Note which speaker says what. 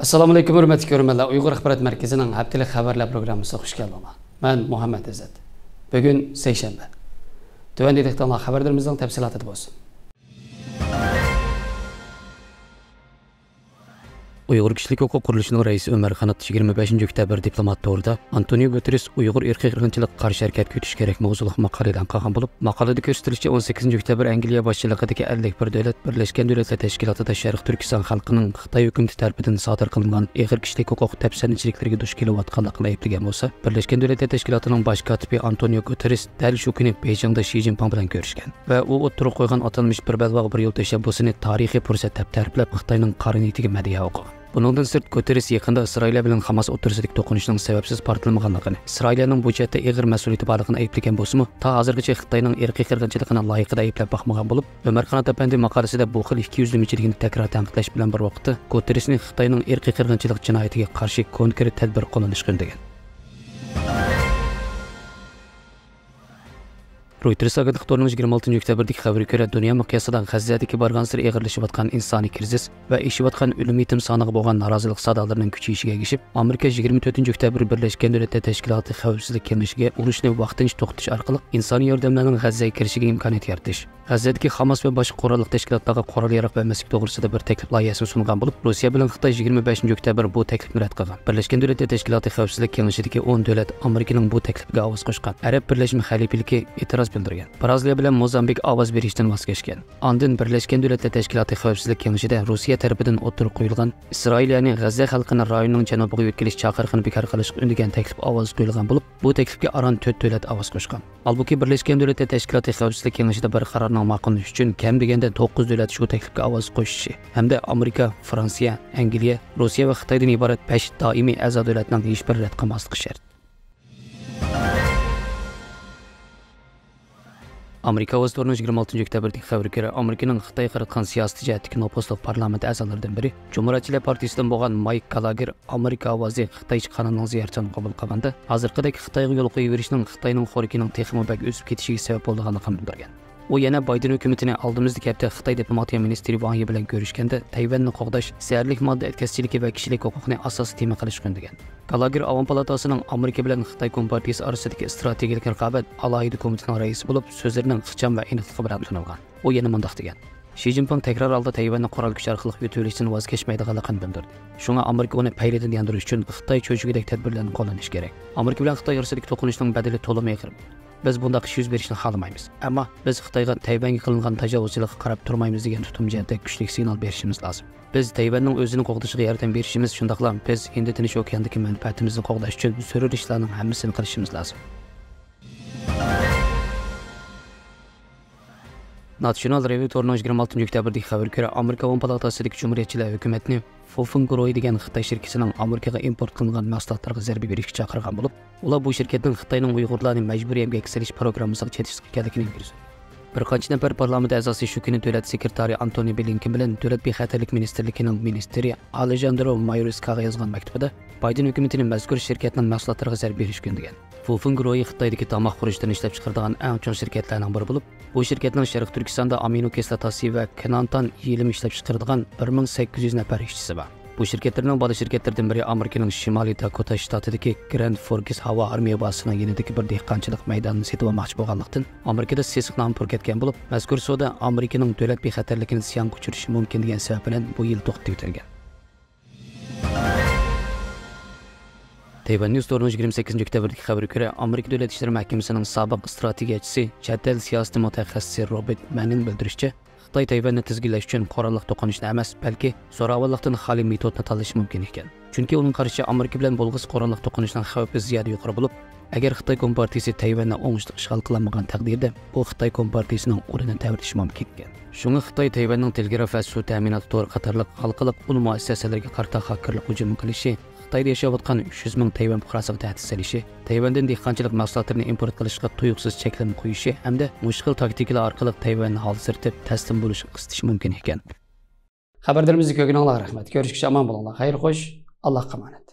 Speaker 1: Assalomu alaykum hurmatli ko'ruvchilar. Uyg'ur axborot markazining haftalik xabarlar programmasiga xush keldinglar. Men Muhammad Izzat. Bugun seshanba. Tövəndə edəkdənlər xəbərlərimizin təfsilatı olsun. Uyghur Kişilik Hüquq Quruluşunun reisi Ömer Xanat 25 oktyabr diplomat to'g'rida Antonio Guterres Uyg'ur irqiy qirg'inchilik qarshi harakat ko'tish kerak mavzuliq maqola e'lon qilgan bo'lib, maqolada ko'rsatilishicha 18 oktyabr Angliya boshchiligidagi 51 davlat Birlashgan Davlatlar Tashkilotida Sharq Turkiston xalqining Xitoy hukumati tomonidan sodir qilingan ig'ir kishilik huquq tafsirchiliklarga duch kelayotganligini ayblagan bo'lsa, Birlashgan Davlatlar Tashkilotining bosh kotibi Antonio Guterres dal shu kuni Beijingda Xi Jinping bilan ko'rishgan va u o'tirib qo'ygan atalmish bir balvoq bir yo'l tashabbusini tarixiy fursat deb ta'riflab Xitoyning qarinitiga madhiya o'qigan. Buningdan sirt Guterres yaqinda Isroil bilan Hamas o'rtasidagi to'qinishning sababsiz portlamag'anligini, Isroilning bu jihatda ig'ir mas'uliyati borligini ayblagan bo'lsa-mu, ta hozirgacha Xitoyning irqiy qirg'inchiligini loyiqida ayblab baxmagan bo'lib, Ömer Xanat apandi maqolasida bu xil ikkiyuzlamachiligini takror tanqidlash bilan bir vaqtda Guterresning Xitoyning irqiy qirg'inchilik jinoyatiga qarshi konkret tadbir qo'llanishni degan. Reuters agentlik to'rining 26 oktyabrdagi xabariga ko'ra, dunyo miqyosida G'azzadagi borgan-sari ig'irlashayotgan insoniy krizis va ishayotgan o'lim yetim soniga bo'lgan norozilik sadolarining kuchayishiga ergishib, Amerika 24 oktyabr Birlashgan Davlatlar Tashkiloti Xavfsizlik kengashiga urushni vaqtincha to'xtatish orqali insoniy yordamlarning G'azzaga kirishiga imkoniyat yaratish, G'azzadagi Hamas va boshqa qurolli tashkilotlarga qurol yarog' bermaslik to'g'risida bir taklif loyihasini sungan bo'lib, Rossiya bilan Xitoy 25 oktyabr bu taklifni rad qilgan. Birlashgan Davlatlar Tashkiloti Xavfsizlik kengashidagi 10 davlat Amerikaning bu taklifiga ovoz qo'shgan. Arab Birlashma Xalifaligi e'tiroz bildirgan. Braziliya bilan Mozambik ovoz berishdan voz kechgan. Andin Birlashgan Davlatlar Tashkiloti Xavfsizlik kengashida Rossiya tarafidan o'tirib qo'yilgan Isroilning G'azza xalqini rayonning janubiga yetkilish chaqiriqini bekor qilishga undagan taklif ovoz qo'yilgan bo'lib, bu taklifga aron 4 davlat ovoz qo'shgan. Albuki Birlashgan Davlatlar Tashkiloti Xavfsizlik kengashida bir qarorni ma'qullash uchun kam deganda 9 davlat shu taklifga ovoz qo'shishi hamda Amerika, Fransiya, Angliya, Rossiya va Xitoydan iborat 5 doimiy a'zo davlatning hech bir rad qilmasligi shart. Amerika o'z to'rining 26 oktyabrdagi xabariga ko'ra, Amerikaning Xitoy qaratgan siyosiy jihatdagi nopostlik parlament a'zolaridan biri, Cumhuriyatchilar partiyasidan bo'lgan Mike Gallagher Amerika ovozi Xitoy qonunining ziyoratini qabul qilganda, hozirgidek Xitoyga yo'l qo'yiverishning Xitoyning xo'rikining texmi bak o'sib ketishiga sabab bo'lganligini bildirgan. U yana Biden hukumatini oldimizdagi hafta Xitoy diplomatiya ministri Wang Yi bilan ko'rishganda Tayvanni qo'g'dash, zararlik modda etkazchiligi va kishilik huquqini asosiy tema qilishgan degan. Gallagher Avam palatasining Amerika bilan Xitoy kompartiyasi orasidagi strategik raqobat alohida komitetining raisi bo'lib, so'zlarining ixcham va aniqligi bilan tunilgan. U yana mundaq degan: Xi Jinping takror alda Tayvanni qurol kuch orqali yo'tolishdan voz kechmaydiganligini bildirdi. Shunga Amerika uni payridan yandirish uchun Xitoy cho'chigidek tadbirlarni qo'llanish kerak. Amerika bilan Xitoy orasidagi to'qinishning badali to'liq ig'ir. Biz bundaq ish yuz berishni xohlamaymiz. Ammo biz Xitoyga Tayvanga qilingan tajovuzchilikka qarab turmaymiz degan tutum jihatda kuchli signal berishimiz lozim. Biz Tayvanning o'zini qo'g'dishiga yordam berishimiz, shundaqla biz Hind Tinch okeanidagi manfaatimizni qo'g'dash uchun zarur ishlarning hammasini qilishimiz lozim. National Review to'rining 26 oktyabrdagi xabariga ko'ra, Amerika Avam palatasidagi Cumhuriyatchilar hukumatni Fofun guruhi degan Xitoy shirkatining Amerikaga import qilingan mahsulotlarga zarba berishga chaqirgan bo'lib, ular bu shirkatning Xitoyning Uyg'urlarni majburiy emgak qilish programmasiga chetishga ekanligini bildirdi. Bir qancha nafar parlament a'zosi shu kuni davlat sekretari Antony Blinken bilan davlat bexatarlik ministrligining ministri Alejandro Mayorkaga yozgan maktubida Biden hukumatining mazkur shirkatning mahsulotlariga zarba berishga degan. Fofun guruhi Xitoydagi tomoq qurishdan ishlab chiqaradigan eng chong shirkatlarning biri bo'lib, bu shirkatning Sharq Turkistonda amino kislotasi va kanantan yelim ishlab chiqaradigan 1800 nafar ishchisi bor. Bu shirkatlarning bola shirkatlaridan biri Amerikaning Shimoliy Dakota shtatidagi Grand Forks havo armiya bazasining yanidagi bir dehqonchilik maydonini sotib olmoqchi bo'lganlikdan Amerikada sesiq nom purkatgan bo'lib, mazkur savdo Amerikaning davlat bexatarligini ziyon ko'chirishi mumkin degan sabab bilan bu yil to'xtatib o'tilgan. Tayvan News to'rining 28 oktyabrdagi xabariga ko'ra, Amerika Davlat ishlar mahkamasining sobiq strategiyachisi, chet el siyosati mutaxassisi Robert Manning bildirishicha, Xitoy Tayvanni tizginlash uchun qurolli to'qinishni emas, balki zo'ravonlikdan xoli metodni tanlashi mumkin ekan. Chunki uning qarashicha Amerika bilan bo'lg'is qurolli to'qinishning xavfi ziyoda yuqori bo'lib, agar Xitoy kompartiyasi Tayvanni o'ngishli ishg'ol qilmagan taqdirda, bu Xitoy kompartiyasining o'rnini tavritishi mumkin ekan. Shunga Xitoy Tayvanning telegraf va suv ta'minoti to'g'ri qatorliq xalqaro pul muassasalariga qarta hakkerlik hujumi qilishi, Xitoyda yashayotgan 300 ming Tayvan fuqarosiga tahdid solishi, Tayvandan dehqonchilik mahsulotlarini import qilishga tuyuqsiz cheklanma qo'yishi hamda mushkil taktikalar orqali Tayvanni hozirtib taslim bo'lishga qisitish mumkin ekan. Xabarlarimizni ko'rganingizga rahmat. Ko'rishguncha omon bo'linglar. Xayr xo'sh, Allohga emanet.